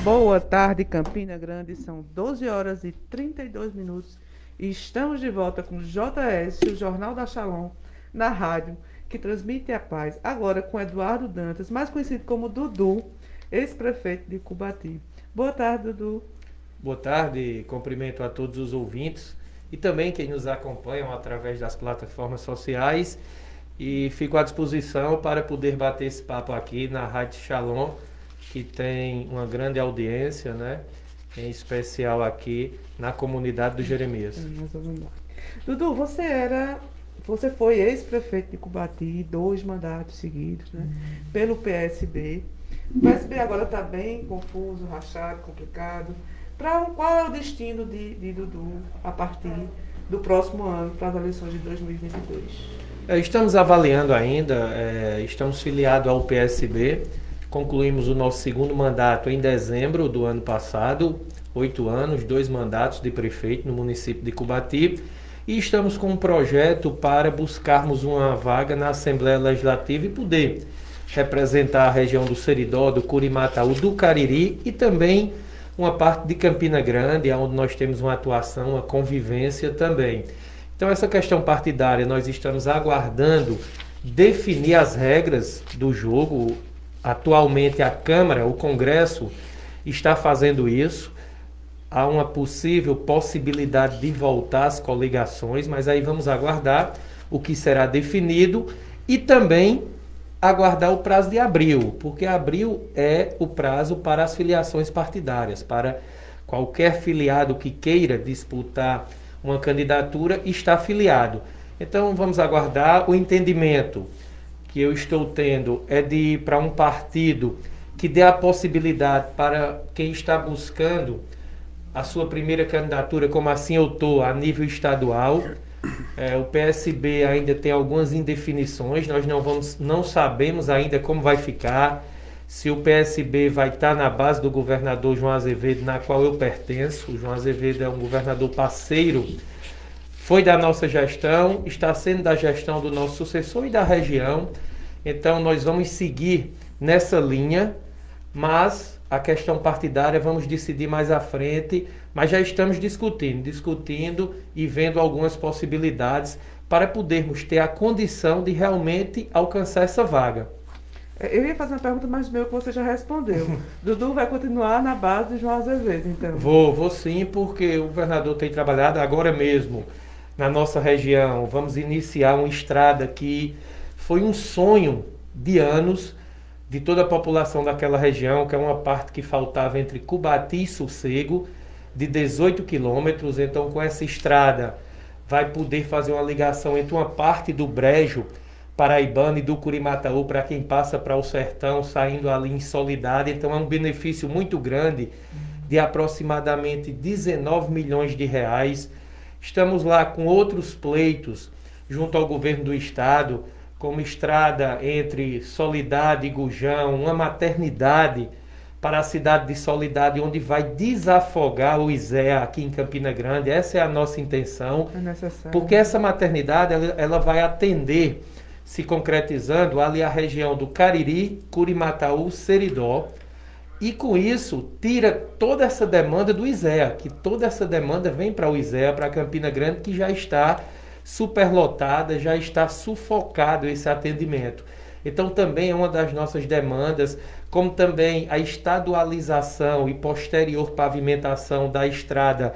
Boa tarde, Campina Grande. São 12 horas e 32 minutos e estamos de volta com o JS, o Jornal da Shalom, na rádio, que transmite a paz. Agora com Eduardo Dantas, mais conhecido como Dudu, ex-prefeito de Cubati. Boa tarde, Dudu. Boa tarde, cumprimento a todos os ouvintes e também quem nos acompanham através das plataformas sociais e fico à disposição para poder bater esse papo aqui na Rádio Shalom, que tem uma grande audiência, né? Em especial aqui na comunidade do Jeremias. Dudu, você foi ex-prefeito de Cubati, 2 mandatos seguidos, né? Pelo PSB. O PSB agora está bem confuso, rachado, complicado. Qual é o destino de Dudu a partir do próximo ano, para as eleições de 2022? Estamos avaliando ainda, estamos filiados ao PSB, concluímos o nosso segundo mandato em dezembro do ano passado, 8 anos, 2 mandatos de prefeito no município de Cubati, e estamos com um projeto para buscarmos uma vaga na Assembleia Legislativa e poder representar a região do Seridó, do Curimataú, do Cariri e também uma parte de Campina Grande, onde nós temos uma atuação, uma convivência também. Então essa questão partidária nós estamos aguardando definir as regras do jogo. Atualmente a Câmara, o Congresso está fazendo isso. Há uma possível possibilidade de voltar às coligações, mas aí vamos aguardar o que será definido e também aguardar o prazo de abril, porque abril é o prazo para as filiações partidárias, para qualquer filiado que queira disputar uma candidatura está filiado. Então vamos aguardar. O entendimento que eu estou tendo é de ir para um partido que dê a possibilidade para quem está buscando a sua primeira candidatura, como assim eu estou, a nível estadual. O PSB ainda tem algumas indefinições, nós não sabemos ainda como vai ficar, se o PSB vai estar na base do governador João Azevedo, na qual eu pertenço. O João Azevedo é um governador parceiro, foi da nossa gestão, está sendo da gestão do nosso sucessor e da região. Então nós vamos seguir nessa linha, mas a questão partidária vamos decidir mais à frente, mas já estamos discutindo e vendo algumas possibilidades para podermos ter a condição de realmente alcançar essa vaga. Eu ia fazer uma pergunta, mas meio que você já respondeu. Dudu vai continuar na base de João Azevedo, então? Vou sim, porque o governador tem trabalhado agora mesmo na nossa região. Vamos iniciar uma estrada que foi um sonho de anos de toda a população daquela região, que é uma parte que faltava entre Cubati e Sossego, de 18 quilômetros. Então, com essa estrada, vai poder fazer uma ligação entre uma parte do Brejo paraibano e do Curimataú para quem passa para o sertão, saindo ali em Soledade. Então, é um benefício muito grande, de aproximadamente 19 milhões de reais. Estamos lá com outros pleitos junto ao governo do estado, como estrada entre Soledade e Gujão, uma maternidade para a cidade de Soledade, onde vai desafogar o ISEA aqui em Campina Grande. Essa é a nossa intenção, É necessário. porque essa maternidade ela vai atender, se concretizando, ali a região do Cariri, Curimataú, Seridó, e com isso tira toda essa demanda do ISEA, que toda essa demanda vem para o ISEA, para Campina Grande, que já está superlotada, já está sufocado esse atendimento. Então também é uma das nossas demandas, como também a estadualização e posterior pavimentação da estrada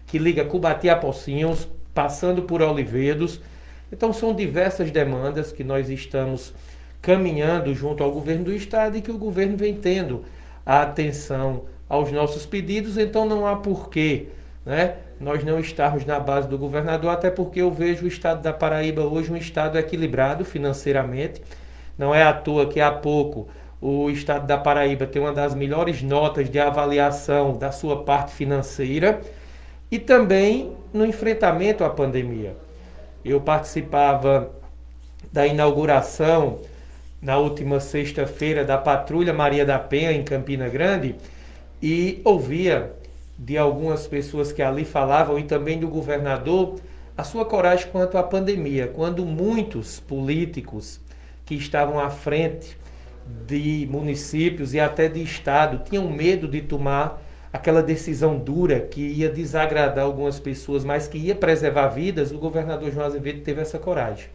que liga Cubati a Pocinhos, passando por Olivedos. Então são diversas demandas que nós estamos caminhando junto ao governo do estado e que o governo vem tendo a atenção aos nossos pedidos. Então não há porquê, né, nós não estarmos na base do governador, até porque eu vejo o estado da Paraíba hoje um estado equilibrado financeiramente. Não é à toa que há pouco o estado da Paraíba tem uma das melhores notas de avaliação da sua parte financeira e também no enfrentamento à pandemia. Eu participava da inauguração na última sexta-feira da Patrulha Maria da Penha em Campina Grande e ouvia de algumas pessoas que ali falavam e também do governador a sua coragem quanto à pandemia, quando muitos políticos que estavam à frente de municípios e até de estado tinham medo de tomar aquela decisão dura que ia desagradar algumas pessoas, mas que ia preservar vidas, o governador João Azevedo teve essa coragem.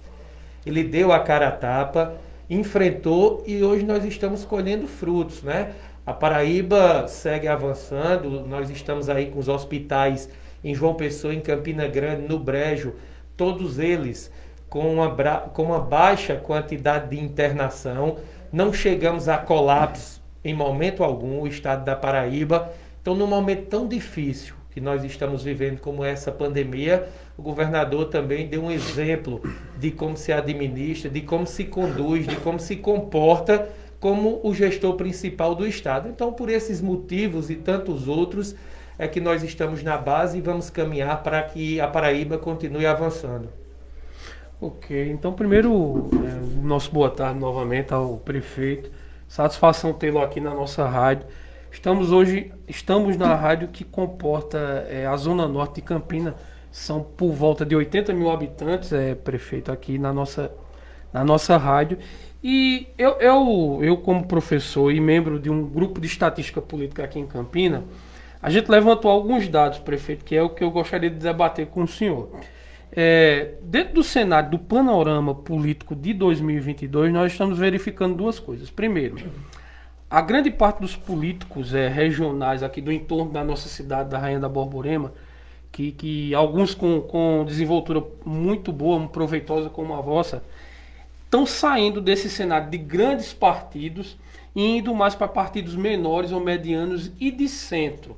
Ele deu a cara a tapa, enfrentou e hoje nós estamos colhendo frutos, né? A Paraíba segue avançando, nós estamos aí com os hospitais em João Pessoa, em Campina Grande, no Brejo, todos eles com uma baixa quantidade de internação, não chegamos a colapso em momento algum, o estado da Paraíba. Então, num momento tão difícil que nós estamos vivendo como essa pandemia, o governador também deu um exemplo de como se administra, de como se conduz, de como se comporta como o gestor principal do estado. Então, por esses motivos e tantos outros, é que nós estamos na base e vamos caminhar para que a Paraíba continue avançando. Ok, então primeiro, nosso boa tarde novamente ao prefeito. Satisfação tê-lo aqui na nossa rádio. Estamos na rádio que comporta a Zona Norte de Campina. São por volta de 80 mil habitantes, prefeito, aqui na nossa rádio. E eu, como professor e membro de um grupo de estatística política aqui em Campina, a gente levantou alguns dados, prefeito, que é o que eu gostaria de debater com o senhor. Dentro do cenário do panorama político de 2022, nós estamos verificando duas coisas. Primeiro, a grande parte dos políticos regionais aqui do entorno da nossa cidade, da Rainha da Borborema, que alguns com desenvoltura muito boa, muito proveitosa como a vossa, estão saindo desse cenário de grandes partidos e indo mais para partidos menores ou medianos e de centro.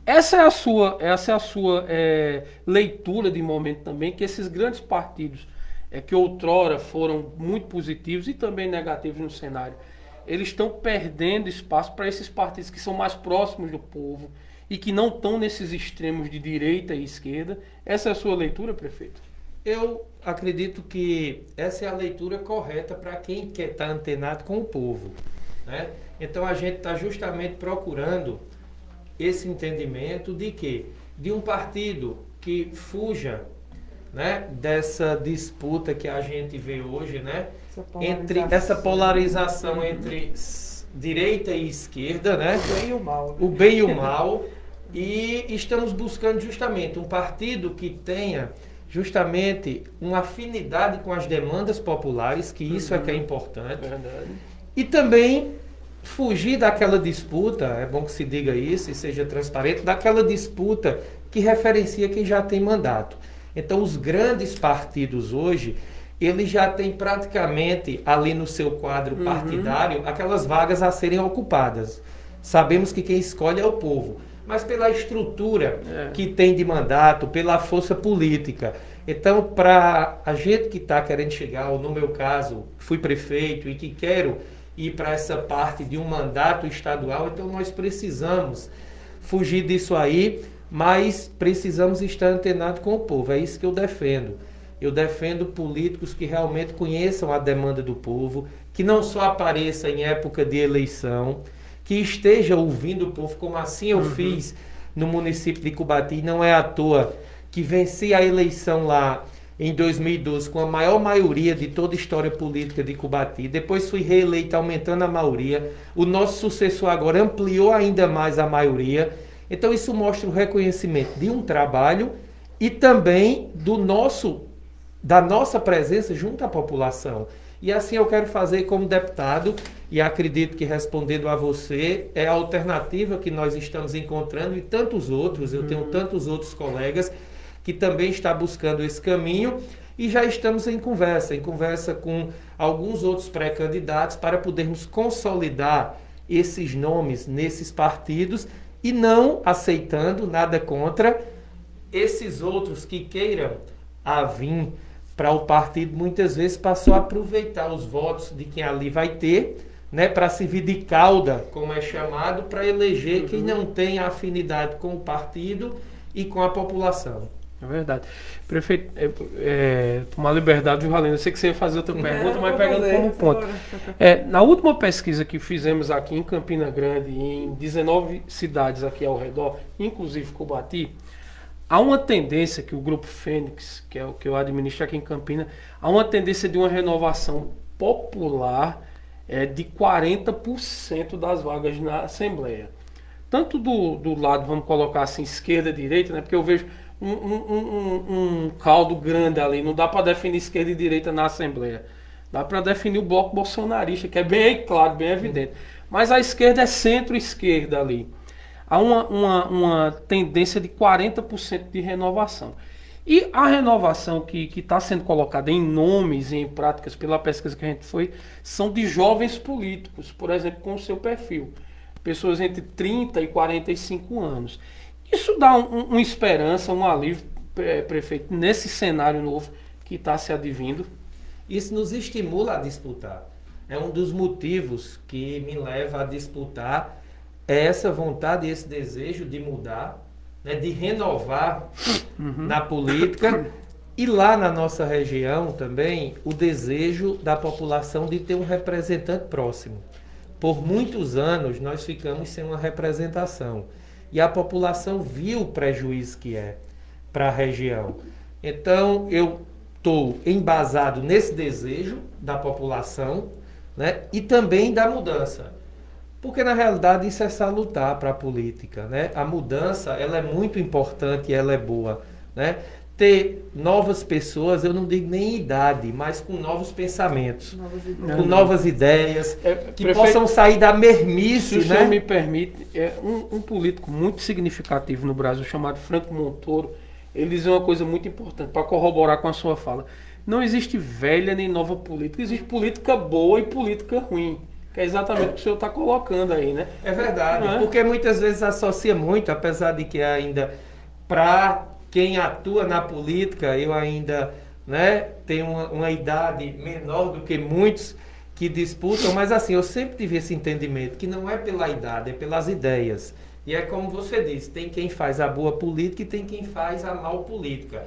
Essa é a sua leitura de momento também, que esses grandes partidos que outrora foram muito positivos e também negativos no cenário, eles estão perdendo espaço para esses partidos que são mais próximos do povo e que não estão nesses extremos de direita e esquerda. Essa é a sua leitura, prefeito? Eu acredito que essa é a leitura correta para quem quer estar antenado com o povo, né? Então a gente está justamente procurando esse entendimento de que de um partido que fuja, né, dessa disputa que a gente vê hoje, né, entre essa polarização entre direita e esquerda, né, o bem e o mal, e estamos buscando justamente um partido que tenha justamente uma afinidade com as demandas populares, que isso é que é importante. Verdade. E também fugir daquela disputa, é bom que se diga isso e seja transparente, daquela disputa que referencia quem já tem mandato. Então, os grandes partidos hoje, eles já têm praticamente ali no seu quadro partidário aquelas vagas a serem ocupadas. Sabemos que quem escolhe é o povo, mas pela estrutura que tem de mandato, pela força política. Então, para a gente que está querendo chegar, ou no meu caso, fui prefeito e que quero ir para essa parte de um mandato estadual, então nós precisamos fugir disso aí, mas precisamos estar antenados com o povo. É isso que eu defendo. Eu defendo políticos que realmente conheçam a demanda do povo, que não só apareça em época de eleição, que esteja ouvindo o povo, como assim eu fiz no município de Cubati. Não é à toa que venci a eleição lá em 2012 com a maior maioria de toda a história política de Cubati. Depois fui reeleito aumentando a maioria. O nosso sucessor agora ampliou ainda mais a maioria. Então isso mostra o reconhecimento de um trabalho e também da nossa presença junto à população. E assim eu quero fazer como deputado, e acredito que respondendo a você, é a alternativa que nós estamos encontrando e tantos outros, eu tenho tantos outros colegas que também estão buscando esse caminho e já estamos em conversa com alguns outros pré-candidatos para podermos consolidar esses nomes nesses partidos e não aceitando nada contra esses outros que queiram vir para o partido, muitas vezes passou a aproveitar os votos de quem ali vai ter, né, para servir de cauda, como é chamado, para eleger quem não tem afinidade com o partido e com a população. É verdade. Prefeito, tomar liberdade, viu, Valendo? Eu sei que você ia fazer outra pergunta, mas pegando como ponto. Na última pesquisa que fizemos aqui em Campina Grande, em 19 cidades aqui ao redor, inclusive Cubati, há uma tendência que o Grupo Fênix, que é o que eu administro aqui em Campina, há uma tendência de uma renovação popular de 40% das vagas na Assembleia. Tanto do lado, vamos colocar assim, esquerda e direita, né? Porque eu vejo um caldo grande ali, não dá para definir esquerda e direita na Assembleia. Dá para definir o bloco bolsonarista, que é bem claro, bem evidente. Mas a esquerda é centro-esquerda ali. Há uma tendência de 40% de renovação. E a renovação que está sendo colocada em nomes e em práticas pela pesquisa que a gente foi, são de jovens políticos, por exemplo, com o seu perfil. Pessoas entre 30 e 45 anos. Isso dá uma esperança, um alívio, prefeito, nesse cenário novo que está se advindo. Isso nos estimula a disputar. É um dos motivos que me leva a disputar essa vontade, esse desejo de mudar, né, de renovar na política. E lá na nossa região também, o desejo da população de ter um representante próximo. Por muitos anos nós ficamos sem uma representação. E a população viu o prejuízo que é para a região. Então eu estou embasado nesse desejo da população, né, e também da mudança. Porque na realidade isso é salutar para a política, né? A mudança, ela é muito importante e ela é boa, né? Ter novas pessoas, eu não digo nem idade, mas com novos pensamentos, com novas ideias, que prefeito, possam sair da mermice, se o né? senhor me permite, um político muito significativo no Brasil, chamado Franco Montoro, ele diz uma coisa muito importante, para corroborar com a sua fala. Não existe velha nem nova política, existe política boa e política ruim. Que é exatamente o que o senhor está colocando aí, né? É verdade, porque muitas vezes associa muito, apesar de que ainda, para quem atua na política, eu ainda, né, tenho uma idade menor do que muitos que disputam, mas assim, eu sempre tive esse entendimento, que não é pela idade, é pelas ideias. E é como você disse, tem quem faz a boa política e tem quem faz a mal política.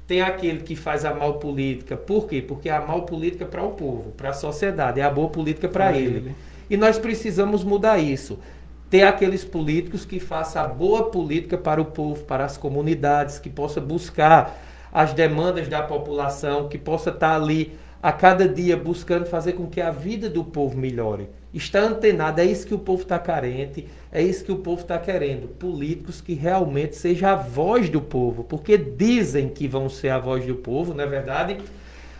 Tem aquele que faz a mal política, por quê? Porque a mal política é para o povo, para a sociedade, é a boa política para ele. E nós precisamos mudar isso. Ter aqueles políticos que façam a boa política para o povo, para as comunidades, que possa buscar as demandas da população, que possa estar ali a cada dia buscando fazer com que a vida do povo melhore. Está antenado, é isso que o povo está carente, é isso que o povo está querendo. Políticos que realmente sejam a voz do povo, porque dizem que vão ser a voz do povo, não é verdade?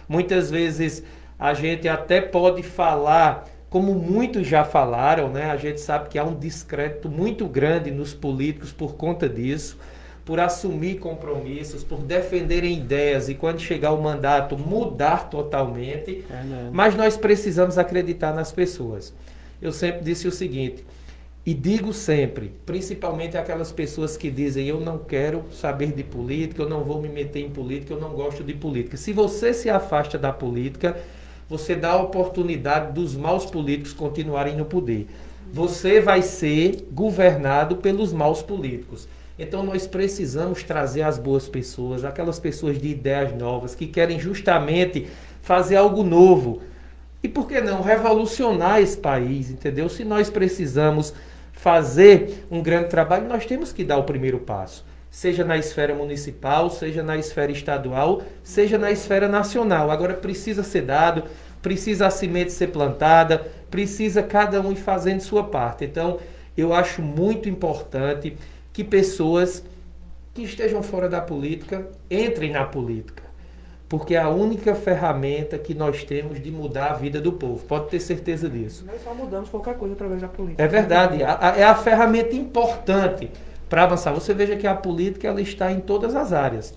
Muitas vezes a gente até pode falar, como muitos já falaram, né? A gente sabe que há um descrédito muito grande nos políticos por conta disso, por assumir compromissos, por defenderem ideias e quando chegar o mandato mudar totalmente. Mas nós precisamos acreditar nas pessoas. Eu sempre disse o seguinte, e digo sempre, principalmente aquelas pessoas que dizem eu não quero saber de política, eu não vou me meter em política, eu não gosto de política. Se você se afasta da política, você dá a oportunidade dos maus políticos continuarem no poder. Você vai ser governado pelos maus políticos. Então nós precisamos trazer as boas pessoas, aquelas pessoas de ideias novas, que querem justamente fazer algo novo. E por que não revolucionar esse país, entendeu? Se nós precisamos fazer um grande trabalho, nós temos que dar o primeiro passo. Seja na esfera municipal, seja na esfera estadual, seja na esfera nacional. Agora precisa ser dado, precisa a semente ser plantada, precisa cada um ir fazendo sua parte. Então eu acho muito importante que pessoas que estejam fora da política entrem na política, porque é a única ferramenta que nós temos de mudar a vida do povo, pode ter certeza disso. Nós só mudamos qualquer coisa através da política. É verdade, é a ferramenta importante para avançar. Você veja que a política ela está em todas as áreas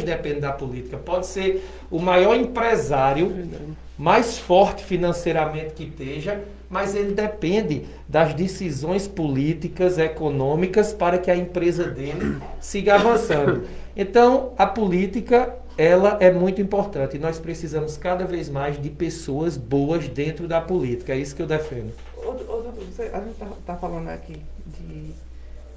dependem da política. Pode ser o maior empresário, mais forte financeiramente que esteja, mas ele depende das decisões políticas, econômicas, para que a empresa dele siga avançando. Então, a política, ela é muito importante. E nós precisamos cada vez mais de pessoas boas dentro da política. É isso que eu defendo. A gente está falando aqui de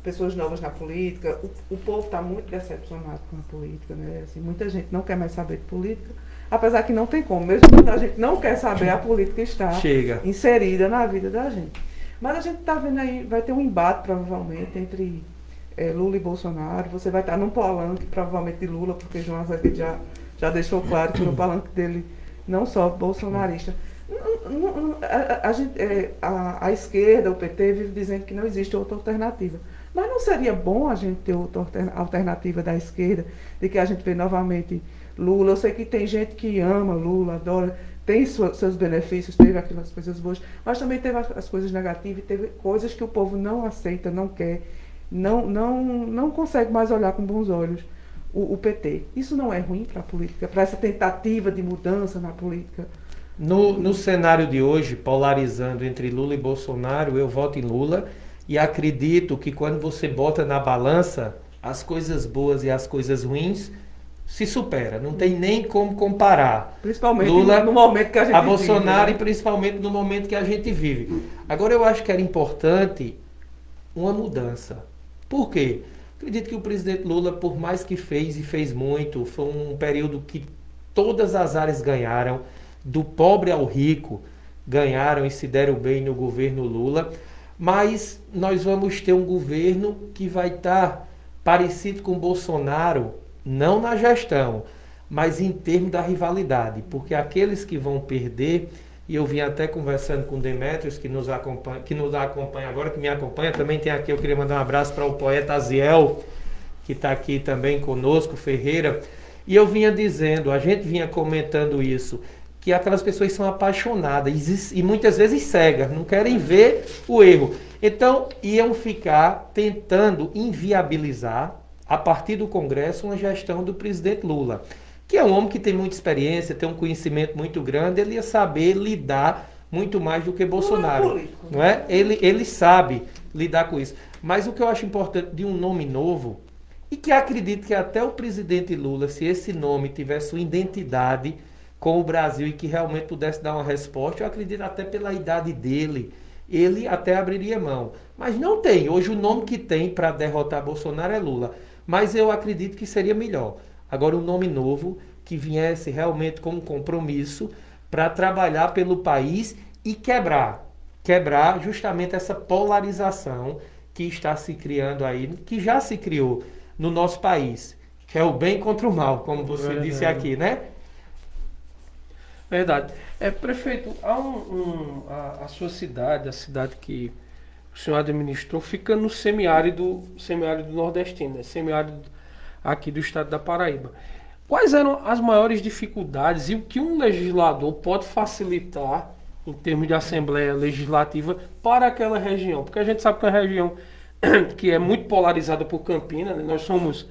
pessoas novas na política. O povo está muito decepcionado com a política, né? Assim, muita gente não quer mais saber de política. Apesar que não tem como, mesmo quando a gente não quer saber, a política está inserida na vida da gente. Mas a gente está vendo aí, vai ter um embate provavelmente entre Lula e Bolsonaro. Você vai estar num palanque provavelmente de Lula, porque João Azevedo já deixou claro que no palanque dele não só bolsonarista. A esquerda, o PT, vive dizendo que não existe outra alternativa. Mas não seria bom a gente ter outra alternativa da esquerda, de que a gente vê novamente Lula? Eu sei que tem gente que ama Lula, adora, tem seus benefícios, teve aquelas coisas boas, mas também teve as coisas negativas, e teve coisas que o povo não aceita, não quer, não consegue mais olhar com bons olhos o PT. Isso não é ruim para a política, para essa tentativa de mudança na política? No cenário de hoje, polarizando entre Lula e Bolsonaro, eu voto em Lula e acredito que quando você bota na balança, as coisas boas e as coisas ruins se supera. Não tem nem como comparar. Principalmente Lula no momento que a gente a vive, Bolsonaro, né? e principalmente no momento que a gente vive. Agora, eu acho que era importante uma mudança. Por quê? Acredito que o presidente Lula, por mais que fez e fez muito, foi um período que todas as áreas ganharam, do pobre ao rico, ganharam e se deram bem no governo Lula, mas nós vamos ter um governo que vai estar parecido com o Bolsonaro, não na gestão, mas em termos da rivalidade, porque aqueles que vão perder, e eu vim até conversando com o Demetrios, que nos acompanha agora, que me acompanha, também tem aqui, eu queria mandar um abraço para o poeta Aziel, que está aqui também conosco, Ferreira, e eu vinha dizendo, a gente vinha comentando isso, que aquelas pessoas são apaixonadas e muitas vezes cegas, não querem ver o erro. Então, iam ficar tentando inviabilizar, a partir do Congresso, uma gestão do presidente Lula, que é um homem que tem muita experiência, tem um conhecimento muito grande, ele ia saber lidar muito mais do que Bolsonaro. Não é político, não é? Ele sabe lidar com isso. Mas o que eu acho importante de um nome novo, e que acredito que até o presidente Lula, se esse nome tivesse uma identidade com o Brasil e que realmente pudesse dar uma resposta, eu acredito até pela idade dele, ele até abriria mão. Mas não tem. Hoje o nome que tem para derrotar Bolsonaro é Lula. Mas eu acredito que seria melhor. Agora um nome novo que viesse realmente com um compromisso para trabalhar pelo país e quebrar justamente essa polarização que está se criando aí, que já se criou no nosso país, que é o bem contra o mal, como você disse aqui, né? Verdade. Prefeito, a sua cidade, a cidade que o senhor administrou, fica no semiárido nordestino, né? Semiárido aqui do estado da Paraíba. Quais eram as maiores dificuldades e o que um legislador pode facilitar em termos de Assembleia Legislativa para aquela região? Porque a gente sabe que é uma região que é muito polarizada por Campina, né? Nós somos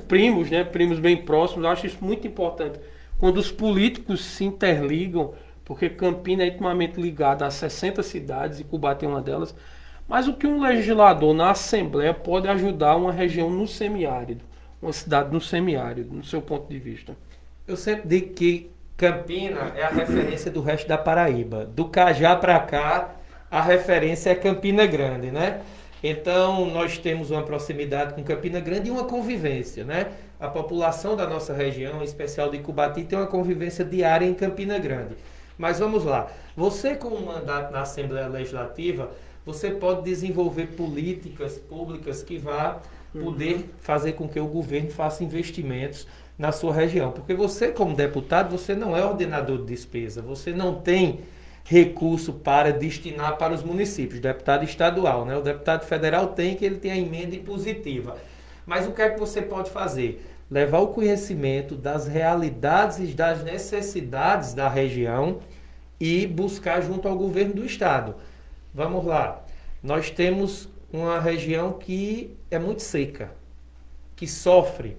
primos, né? Primos bem próximos. Eu acho isso muito importante. Quando os políticos se interligam, porque Campina é intimamente ligada a 60 cidades e Cubatí é uma delas, mas o que um legislador na Assembleia pode ajudar uma região no semiárido, uma cidade no semiárido, no seu ponto de vista? Eu sempre digo que Campina é a referência do resto da Paraíba. Do Cajá para cá, a referência é Campina Grande, né? Então, nós temos uma proximidade com Campina Grande e uma convivência, né? A população da nossa região, em especial de Cubatí, tem uma convivência diária em Campina Grande. Mas vamos lá. Você, com um mandato na Assembleia Legislativa, você pode desenvolver políticas públicas que vá poder fazer com que o governo faça investimentos na sua região. Porque você, como deputado, você não é ordenador de despesa. Você não tem recurso para destinar para os municípios. Deputado estadual, né? O deputado federal tem, que ele tem a emenda impositiva. Mas o que é que você pode fazer? Levar o conhecimento das realidades e das necessidades da região e buscar junto ao governo do estado. Vamos lá. Nós temos uma região que é muito seca, que sofre,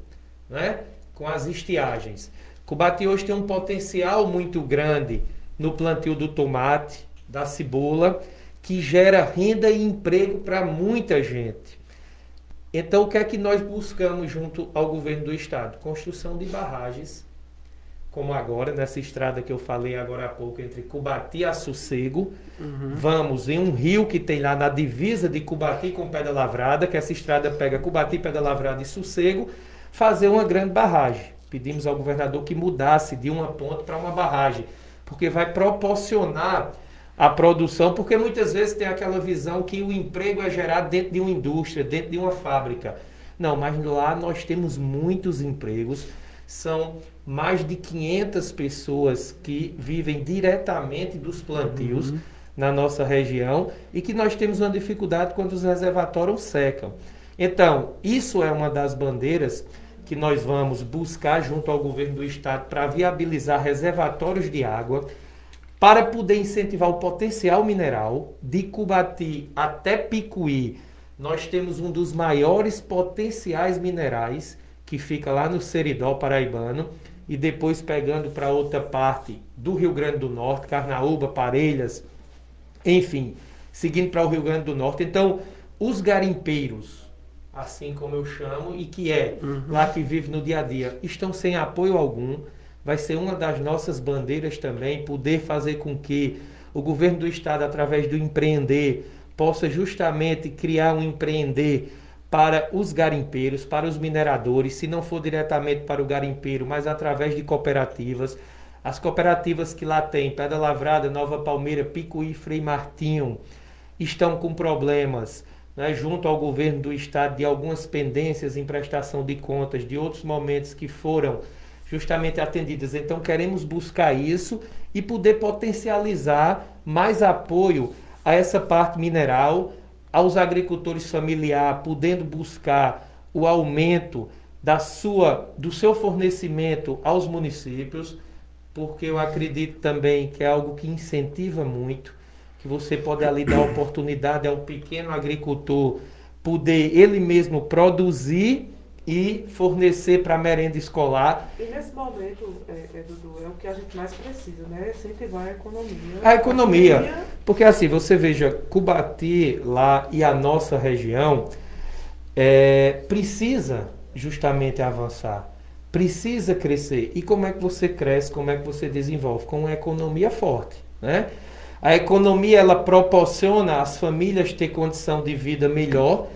né, com as estiagens. Cubatí hoje tem um potencial muito grande no plantio do tomate, da cebola, que gera renda e emprego para muita gente. Então, o que é que nós buscamos junto ao governo do estado? Construção de barragens, como agora, nessa estrada que eu falei agora há pouco, entre Cubatí e Sossego. Vamos em um rio que tem lá na divisa de Cubatí com Pedra Lavrada, que essa estrada pega Cubatí, Pedra Lavrada e Sossego, fazer uma grande barragem. Pedimos ao governador que mudasse de uma ponte para uma barragem, porque vai proporcionar a produção, porque muitas vezes tem aquela visão que o emprego é gerado dentro de uma indústria, dentro de uma fábrica. Não, mas lá nós temos muitos empregos, São mais de 500 pessoas que vivem diretamente dos plantios na nossa região e que nós temos uma dificuldade quando os reservatórios secam. Então, isso é uma das bandeiras que nós vamos buscar junto ao governo do estado para viabilizar reservatórios de água, para poder incentivar o potencial mineral de Cubati até Picuí. Nós temos um dos maiores potenciais minerais que fica lá no Seridó paraibano e depois pegando para outra parte do Rio Grande do Norte, Carnaúba, Parelhas, enfim, seguindo para o Rio Grande do Norte. Então, os garimpeiros, assim como eu chamo, e que é lá que vive no dia a dia, estão sem apoio algum. Vai ser uma das nossas bandeiras também, poder fazer com que o governo do estado, através do empreender, possa justamente criar um empreender para os garimpeiros, para os mineradores, se não for diretamente para o garimpeiro, mas através de cooperativas. As cooperativas que lá tem, Pedra Lavrada, Nova Palmeira, Picuí, Frei Martinho, estão com problemas, né, junto ao governo do estado, de algumas pendências em prestação de contas, de outros momentos que foram justamente atendidas. Então queremos buscar isso e poder potencializar mais apoio a essa parte mineral, aos agricultores familiares, podendo buscar o aumento do seu fornecimento aos municípios, porque eu acredito também que é algo que incentiva muito, que você pode ali dar oportunidade ao pequeno agricultor poder ele mesmo produzir e fornecer para a merenda escolar. E nesse momento, Dudu, é o que a gente mais precisa, né? Incentivar a economia. A economia, porque assim, você veja, Cubati lá e a nossa região precisa justamente avançar, precisa crescer. E como é que você cresce, como é que você desenvolve? Com uma economia forte, né? A economia, ela proporciona às famílias ter condição de vida melhor,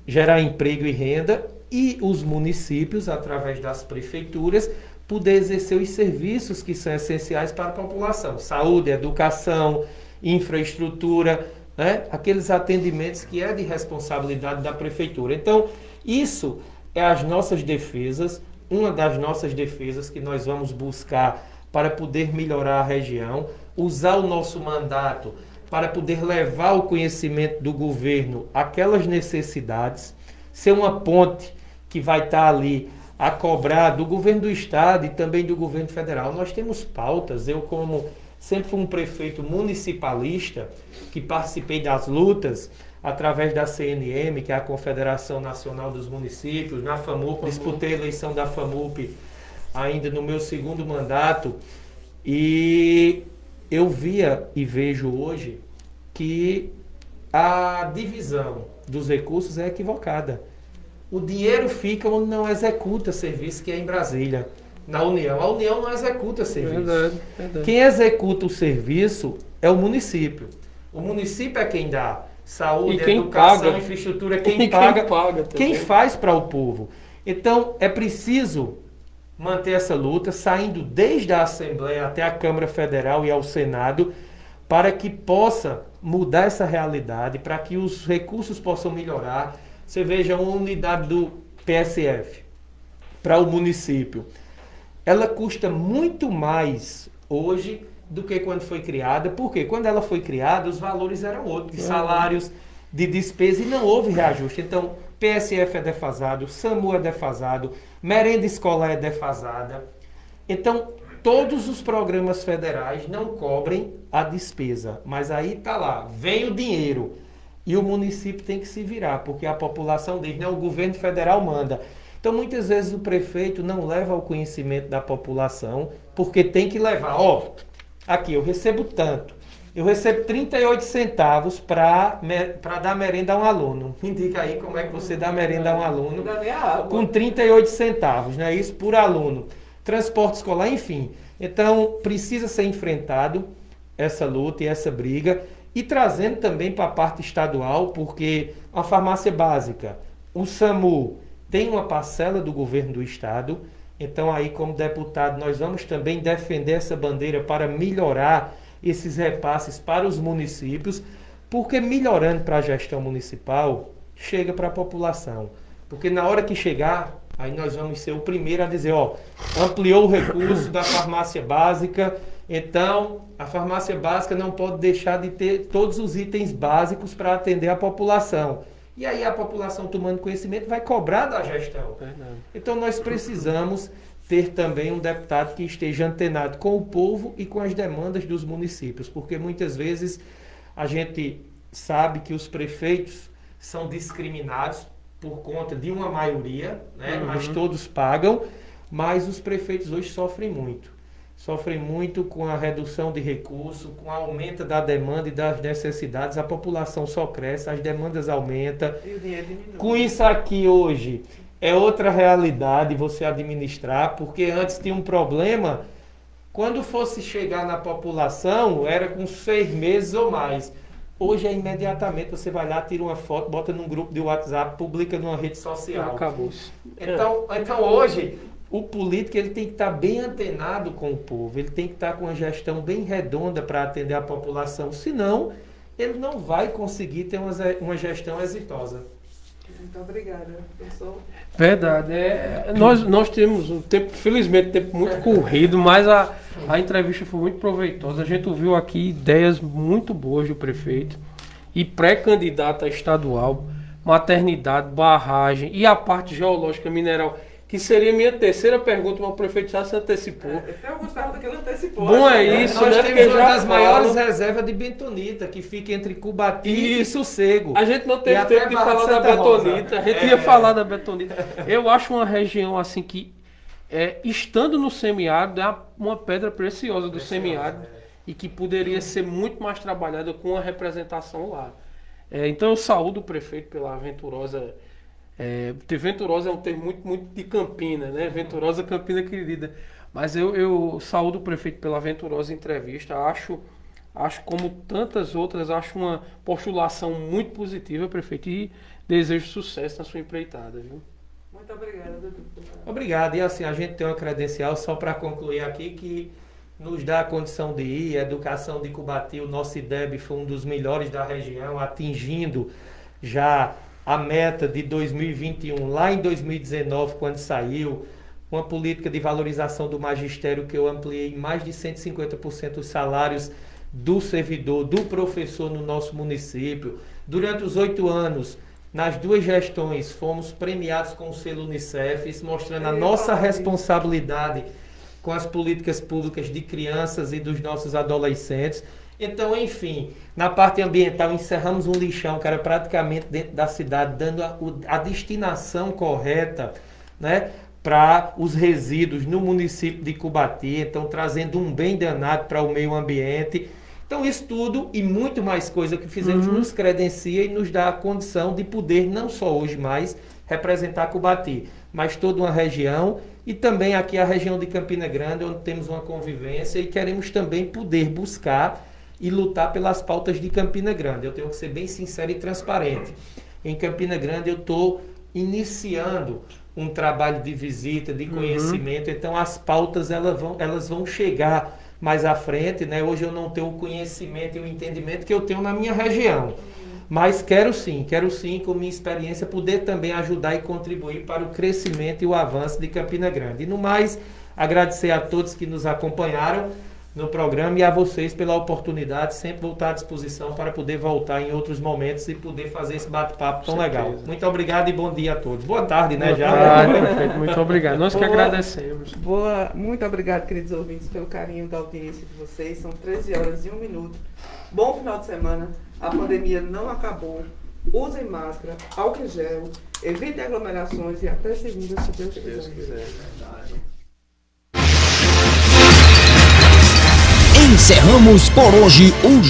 gerar emprego e renda, e os municípios, através das prefeituras, poder exercer os serviços que são essenciais para a população. Saúde, educação, infraestrutura, né? Aqueles atendimentos que é de responsabilidade da prefeitura. Então, isso é as nossas defesas, uma das nossas defesas que nós vamos buscar para poder melhorar a região, usar o nosso mandato para poder levar o conhecimento do governo àquelas necessidades, ser uma ponte que vai estar ali a cobrar do governo do estado e também do governo federal. Nós temos pautas, eu como sempre fui um prefeito municipalista, que participei das lutas através da CNM, que é a Confederação Nacional dos Municípios, na FAMUP, disputei a eleição da FAMUP ainda no meu segundo mandato, e eu via e vejo hoje que a divisão dos recursos é equivocada. O dinheiro fica onde não executa serviço, que é em Brasília, na União. A União não executa serviço. Verdade. Quem executa o serviço é o município. O município é quem dá saúde, educação, infraestrutura, quem paga, quem faz para o povo. Então, é preciso manter essa luta, saindo desde a Assembleia até a Câmara Federal e ao Senado, para que possa mudar essa realidade, para que os recursos possam melhorar. Você veja uma unidade do PSF para o município. Ela custa muito mais hoje do que quando foi criada, porque quando ela foi criada, os valores eram outros, de salários, de despesa, e não houve reajuste. Então, PSF é defasado, SAMU é defasado, merenda escolar é defasada. Então, todos os programas federais não cobrem a despesa, mas aí está lá, vem o dinheiro. E o município tem que se virar, porque a população diz, não, o governo federal manda. Então, muitas vezes o prefeito não leva ao conhecimento da população, porque tem que levar. Ó, aqui, eu recebo tanto. Eu recebo 38 centavos para dar merenda a um aluno. Me indica aí como é que você dá merenda a um aluno com 38 centavos, né? Isso por aluno. Transporte escolar, enfim. Então, precisa ser enfrentado essa luta e essa briga. E trazendo também para a parte estadual, porque a farmácia básica, o SAMU, tem uma parcela do governo do estado. Então aí, como deputado, nós vamos também defender essa bandeira para melhorar esses repasses para os municípios, porque melhorando para a gestão municipal, chega para a população. Porque na hora que chegar, Aí nós vamos ser o primeiro a dizer, ó, ampliou o recurso da farmácia básica, então a farmácia básica não pode deixar de ter todos os itens básicos para atender a população. E aí a população, tomando conhecimento, vai cobrar da gestão. Então nós precisamos ter também um deputado que esteja antenado com o povo e com as demandas dos municípios, porque muitas vezes a gente sabe que os prefeitos são discriminados por conta de uma maioria, né? Mas todos pagam, mas os prefeitos hoje sofrem muito. Sofrem muito com a redução de recursos, com o aumento da demanda e das necessidades, a população só cresce, as demandas aumentam. E o dinheiro diminui. Com isso aqui hoje, é outra realidade você administrar, porque antes tinha um problema, quando fosse chegar na população, era com 6 meses ou mais. Hoje é imediatamente, você vai lá, tira uma foto, bota num grupo de WhatsApp, publica numa rede social. Acabou-se. Então hoje, o político ele tem que estar bem antenado com o povo, ele tem que estar com uma gestão bem redonda para atender a população, senão ele não vai conseguir ter uma gestão exitosa. Muito obrigada, professor. Verdade. Nós temos um tempo, felizmente, um tempo muito corrido, mas a entrevista foi muito proveitosa. A gente ouviu aqui ideias muito boas do prefeito e pré-candidato a estadual, maternidade, barragem e a parte geológica mineral, que seria minha terceira pergunta, mas o prefeito já se antecipou. Tem algumas perguntas que ele antecipou. Bom é isso, nós né? temos Porque uma já das maiores reservas de bentonita, que fica entre Cubati e Sossego. A gente não teve E até tempo de Barra falar de da Santa Rosa. betonita. A gente ia falar da betonita. Eu acho uma região assim que, estando no semiárido, é uma pedra preciosa do semiárido e que poderia ser muito mais trabalhada com a representação lá. Então eu saúdo o prefeito pela Venturosa. Venturosa é um termo muito de Campina, né? Venturosa, Campina querida. Mas eu saúdo o prefeito pela venturosa entrevista. Acho como tantas outras, acho uma postulação muito positiva, prefeito, e desejo sucesso na sua empreitada, viu? Muito obrigada, Dudu. Obrigado. E assim, a gente tem uma credencial, só para concluir aqui, que nos dá a condição de ir. A educação de Cubati, o nosso IDEB foi um dos melhores da região, atingindo já a meta de 2021, lá em 2019, quando saiu, uma política de valorização do magistério que eu ampliei em mais de 150% os salários do servidor, do professor no nosso município. Durante os 8 anos, nas 2 gestões, fomos premiados com o selo Unicef, isso mostrando a nossa responsabilidade com as políticas públicas de crianças e dos nossos adolescentes. Então, enfim, na parte ambiental, encerramos um lixão que era praticamente dentro da cidade, dando a destinação correta, né, para os resíduos no município de Cubati, então trazendo um bem danado para o meio ambiente. Então, isso tudo e muito mais coisa que fizemos nos credencia e nos dá a condição de poder, não só hoje mais, representar Cubati, mas toda uma região e também aqui a região de Campina Grande, onde temos uma convivência e queremos também poder buscar e lutar pelas pautas de Campina Grande. Eu tenho que ser bem sincero e transparente. Em Campina Grande eu estou iniciando um trabalho de visita, de conhecimento, então as pautas elas vão chegar mais à frente, né? Hoje eu não tenho o conhecimento e o entendimento que eu tenho na minha região. Mas quero sim, com minha experiência, poder também ajudar e contribuir para o crescimento e o avanço de Campina Grande. E no mais, agradecer a todos que nos acompanharam no programa e a vocês pela oportunidade, sempre voltar à disposição para poder voltar em outros momentos e poder fazer esse bate-papo tão legal. Muito obrigado e bom dia a todos. Boa tarde, né? Boa tarde, perfeito. Muito obrigado. Nós que agradecemos. Muito obrigado, queridos ouvintes, pelo carinho da audiência de vocês. São 13 horas e 1 minuto. Bom final de semana. A pandemia não acabou. Usem máscara, álcool em gel, evitem aglomerações e até segunda, se Deus quiser. Encerramos por hoje o